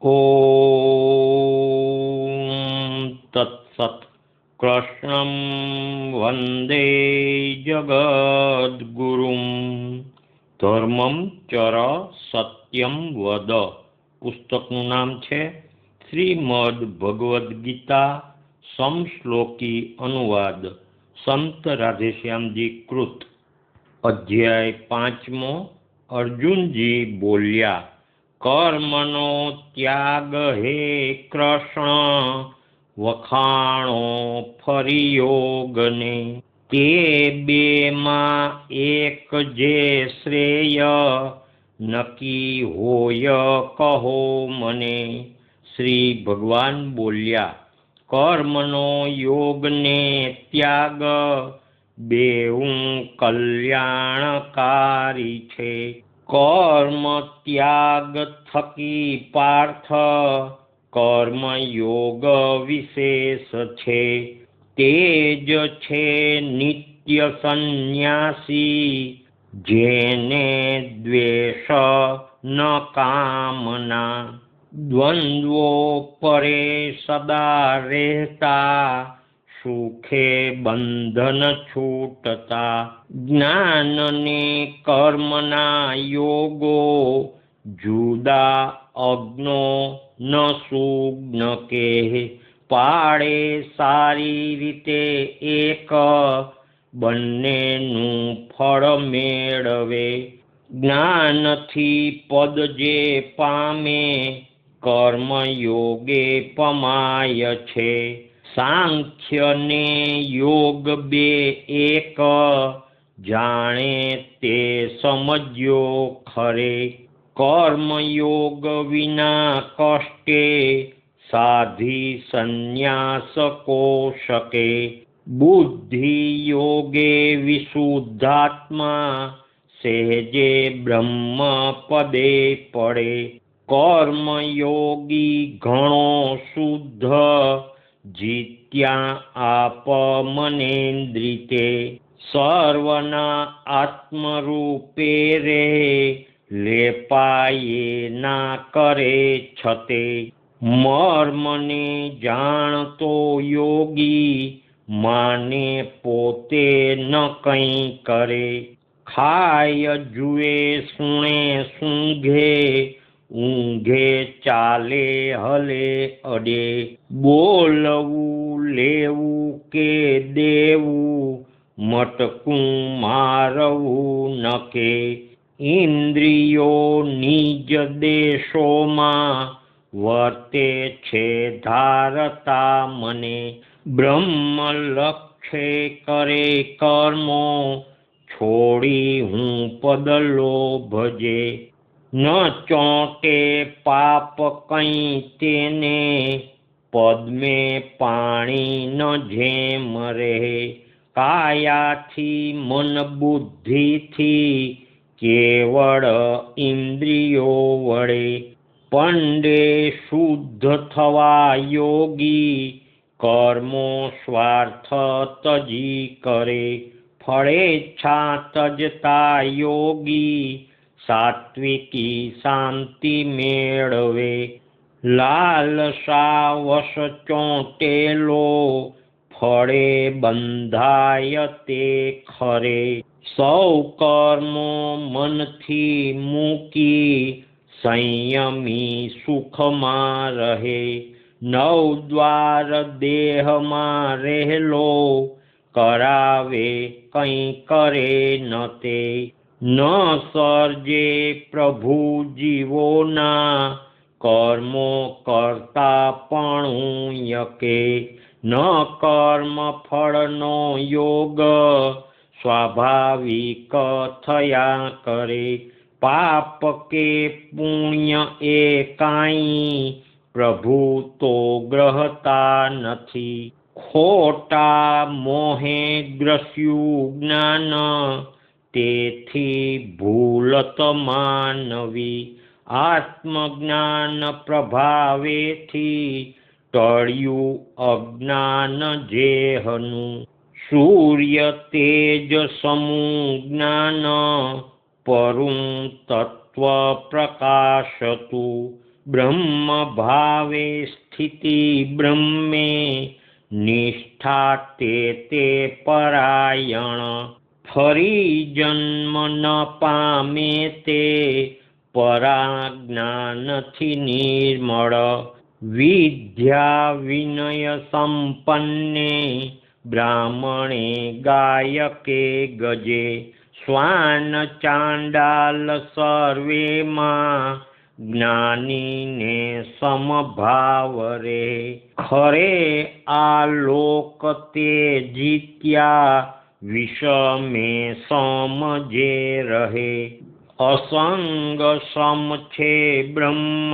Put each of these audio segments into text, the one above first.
ॐ तत्सत्। कृष्णं वन्दे जगद्गुरुं। ધર્મં ચર સત્યમ વદ પુસ્તકનું નામ છે શ્રીમદ ભગવદ્ ગીતા સમશ્લોકી અનુવાદ સંત રાધેશ્યામજી કૃત। અધ્યાય 5મો। અર્જુનજી બોલ્યા, કર્મનો ત્યાગ હે કૃષ્ણ, વખાણો ફરી યોગને। તે બેમાં એક જે શ્રેય, નક્કી હોય કહો મને। શ્રી ભગવાન બોલ્યા, કર્મનો યોગ ને ત્યાગ બેઉં કલ્યાણકારી છે। કર્મ ત્યાગ થકી પાર્થ કર્મયોગ વિશેષ છે। તે જ છે નિત્ય સંન્યાસી, જેને દ્વેષ ન કામના। દ્વંદ્વો પરે સદા રહેતા, સુખે બંધન છૂટતા। જ્ઞાન ને કર્મના યોગો, જુદા અજ્ઞો ન સુજ્ઞ કે। પાડે સારી રીતે એક, બંનેનું ફળ મેળવે। જ્ઞાનથી પદ જે પામે, કર્મયોગે પમાય છે। સાંખ્ય ને યોગ બે એક, જાણે તે સમજ્યો ખરે। કર્મયોગ વિના કષ્ટે, સાધી સંન્યાસ કો શકે। બુદ્ધિ યોગે વિશુદ્ધાત્મા, સહેજે બ્રહ્મ પદે પડે। કર્મયોગી ઘણો શુદ્ધ, જીત્યા આપ મનેન્દ્રિતે। સર્વના આત્મરૂપે રે, લેપાયે ના કરે છતે। મર્મને જાણતો યોગી, માને પોતે ન કંઈ કરે। ખાય જુએ સૂણે સૂંઘે, ઊંઘે ચાલે હલે અડે। બોલવું લેવું કે દેવું, મટકું મારવું ન કે। ઇન્દ્રિયો નિજ દેશોમાં, વર્તે છે ધારતા મને। બ્રહ્મ લક્ષે કરે કર્મો, છોડી હું પદલો ભજે। ન ચોંટે પાપ કંઈ તેને, પદ્મે પાણી ન જેમ રહે। કાયાથી મન બુદ્ધિથી, કેવળ ઇન્દ્રિયો વડે। પંડે શુદ્ધ થવા યોગી, કર્મો સ્વાર્થ તજી કરે। ફળેચ્છા તજતા યોગી, સાત્વિકી શાંતિ મેળવે। લાલસા વશ ચોંટેલો, ફળે બંધાય તે ખરે। સૌ કર્મો મનથી મૂકી, સંયમી સુખમાં રહે। નવદ્વાર દેહમાં રહેલો, કરાવે કંઈ કરે ન તે। ન સર્જે પ્રભુ જીવોના, કર્મો કરતા પણ યકે। ન કર્મ ફળનો યોગ, સ્વાભાવિક થયા કરે। પાપ કે પુણ્ય એ કાંઈ, પ્રભુ તો ગ્રહતા નથી। ખોટા મોહે ગ્રસ્યું જ્ઞાન, તેથી ભૂલત માનવી। આત્મજ્ઞાન પ્રભાવેથી, ટળ્યું અજ્ઞાન જેહનું। સૂર્ય તેજ સમૂહ જ્ઞાન, પરું તત્વ પ્રકાશતું। બ્રહ્મ ભાવે સ્થિતિ બ્રહ્મે નિષ્ઠા તે પરાયણ ફરી જન્મ ન પામે તે પરાજ્ઞાનથી નિર્મળ વિદ્યા વિનય સંપન્ને બ્રાહ્મણે ગાયકે ગજે શ્વાન ચાંડાલ સર્વેમાં જ્ઞાનીને સમભાવ રે ખરે આ લોક તે જીત્યા વિષમે સમજે રહે અસંગ સમ છે બ્રહ્મ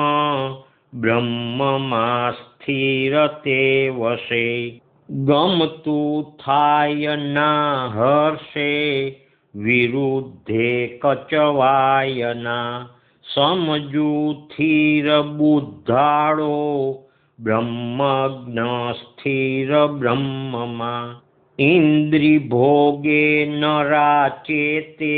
બ્રહ્મમાં સ્થિર તે વસે ગમતું થાય ના હર્ષે વિરુદ્ધે કચવાયના સમજુ થીર બુદ્ધાળો બ્રહ્મજ્ઞ સ્થિર બ્રહ્મમાં ઇન્દ્રિ ભોગે ન રાચે તે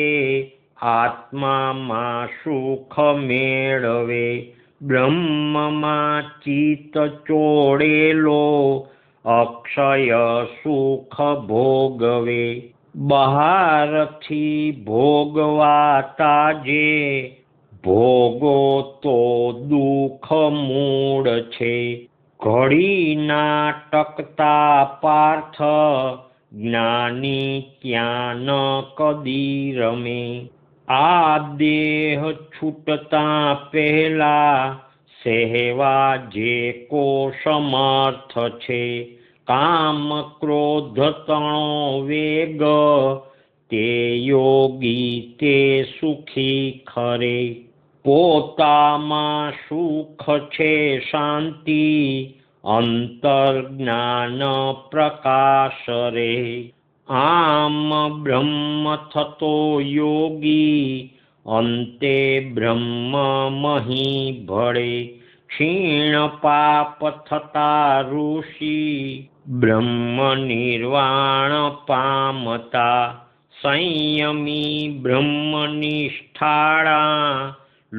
આત્મામાં સુખ મેળવે બ્રહ્મમાં ચિત્ત ચોળેલો અક્ષય સુખ ભોગવે બહારથી ભોગવાતા જે ભોગો તો દુઃખ મૂળ છે ઘડીના ટકતા પાર્થ જ્ઞાની ક્યાં ન કદી રમે આ દેહ છૂટતા પહેલા સહેવા જે કો સમર્થ છે કામ ક્રોધ તણો વેગ તે યોગી તે સુખી ખરે પોતામાં સુખ છે શાંતિ અંતર્જ્ઞાન પ્રકાશ રે આમ બ્રહ્મ થતો યોગી અંતે બ્રહ્મ મહી ભળે ક્ષીણ પાપ થતા ઋષિ બ્રહ્મ નિર્વાણ પામતા સંયમી બ્રહ્મનિષ્ઠાળા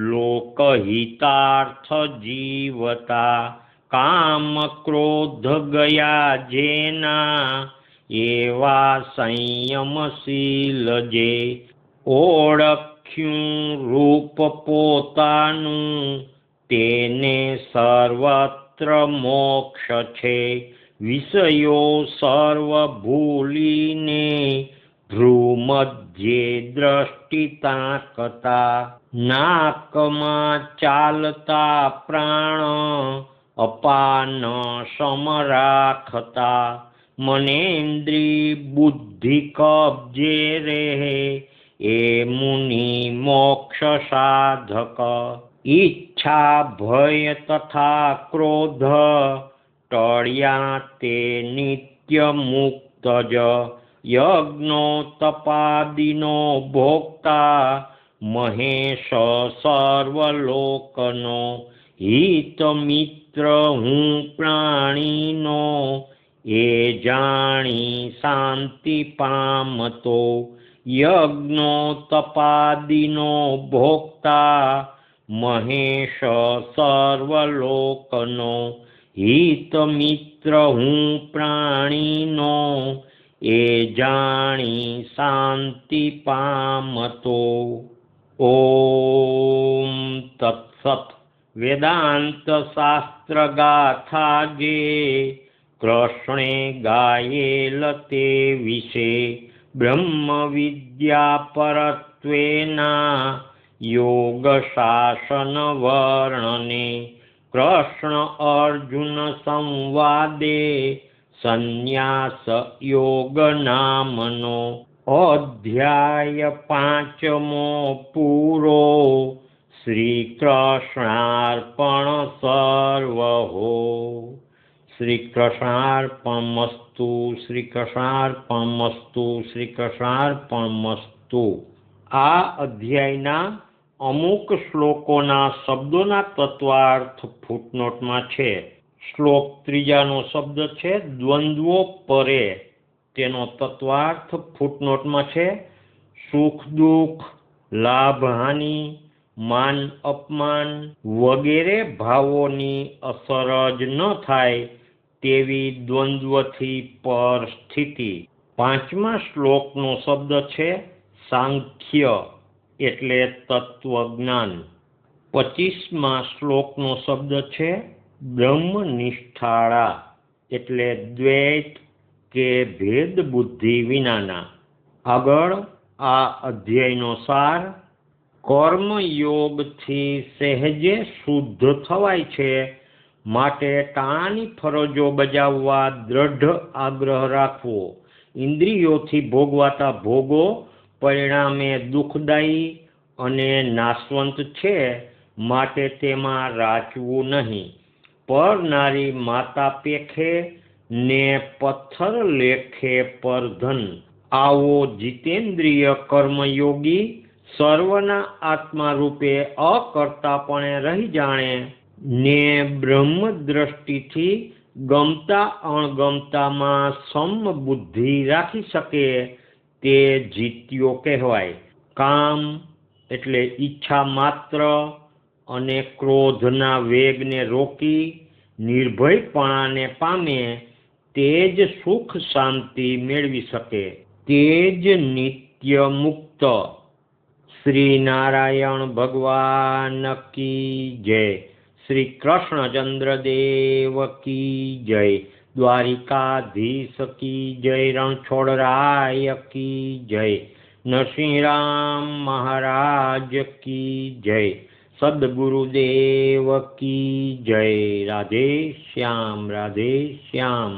લોકહિતાર્થ જીવતા કામ ક્રોધ ગયા જેના એવા સંયમશીલ જે ઓળખ્યું રૂપ પોતાનું તેને સર્વત્ર મોક્ષ છે વિષયો સર્વ ભૂલીને ભ્રૂમધ્યે દ્રષ્ટિ તાકતા નાકમાં ચાલતા પ્રાણ અપાન સમ રાખતા મનેન્દ્રી બુદ્ધિ કબજે રહે એ મુનિ મોક્ષ સાધક ઈચ્છા ભય તથા ક્રોધ ટળ્યા તે નિત્ય મુક્ત જ યજ્ઞો તપાદિનો ભોગતા મહેશ સર્વલોકનો હિત મિત્ર હું પ્રાણીનો એ જાણી શાંતિ પામતો યજ્ઞો તપાદિનો ભોગતા મહેશ સર્વલોકનો હિત મિત્ર હું પ્રાણીનો એ જાણી શાંતિ પામતો ઓમ તત્સત વેદાંત શાસ્ત્ર ગાથા જે કૃષ્ણે ગાયેલ તે વિશે બ્રહ્મ વિદ્યા પરત્વેના યોગ શાસન વર્ણને કૃષ્ણ અર્જુન સંવાદે સંન્યાસ યોગ નામનો અધ્યાય 5મો પૂરો શ્રી કૃષ્ણાર્પણ સર્વહો શ્રી કૃષ્ણાર્પણમસ્તુ શ્રી કૃષ્ણાર્પણમસ્તુ શ્રી કૃષ્ણાર્પણમસ્તુ આ અધ્યાયના અમુક શ્લોકોના શબ્દોના તત્વાર્થ ફૂટનોટમાં છે શ્લોક 3નો શબ્દ છે દ્વંદ્વો પરે તેનો તત્વાર્થ ફૂટનોટમાં છે સુખ દુઃખ લાભ હાનિ માન અપમાન વગેરે ભાવોની અસર જ ન થાય તેવી દ્વંદ્વથી પર સ્થિતિ. 5મા શ્લોકનો શબ્દ છે સાંખ્ય એટલે તત્વજ્ઞાન. 25મા શ્લોકનો શબ્દ છે બ્રહ્મનિષ્ઠાળા એટલે દ્વૈત કે ભેદ બુદ્ધિ વિનાના. આગળ આ અધ્યાયનો સાર. કર્મયોગથી સહેજે શુદ્ધ થવાય છે, માટે ટાણાની ફરજો બજાવવા દ્રઢ આગ્રહ રાખવો. ઇન્દ્રિયોથી ભોગવાતા ભોગો પરિણામે દુઃખદાયી અને નાશવંત છે, માટે તેમાં રાચવું નહીં. પરનારી માતા પેખે ને પથ્થર લેખે પર ધન. આવો જીતેન્દ્રિય કર્મયોગી સર્વના આત્મા રૂપે અકર્તાપણે રહી જાણે ને બ્રહ્મ દ્રષ્ટિથી ગમતા અણગમતામાં સમબુદ્ધિ રાખી શકે તે જીત્યો કહેવાય. કામ એટલે ઈચ્છા માત્ર અને ક્રોધના વેગને રોકી નિર્ભયપણાને પામે તે જ સુખ શાંતિ મેળવી શકે, તે જ નિત્ય મુક્ત. શ્રી નારાયણ ભગવાન કી જય. શ્રી કૃષ્ણચંદ્ર દેવ કી જય. દ્વારિકાધીશ કી જય. રણછોડરાય કી જય. નરસિંહરામ મહારાજ કી જય. સદગુરુદેવ કી જય. રાધે શ્યામ, રાધે શ્યામ.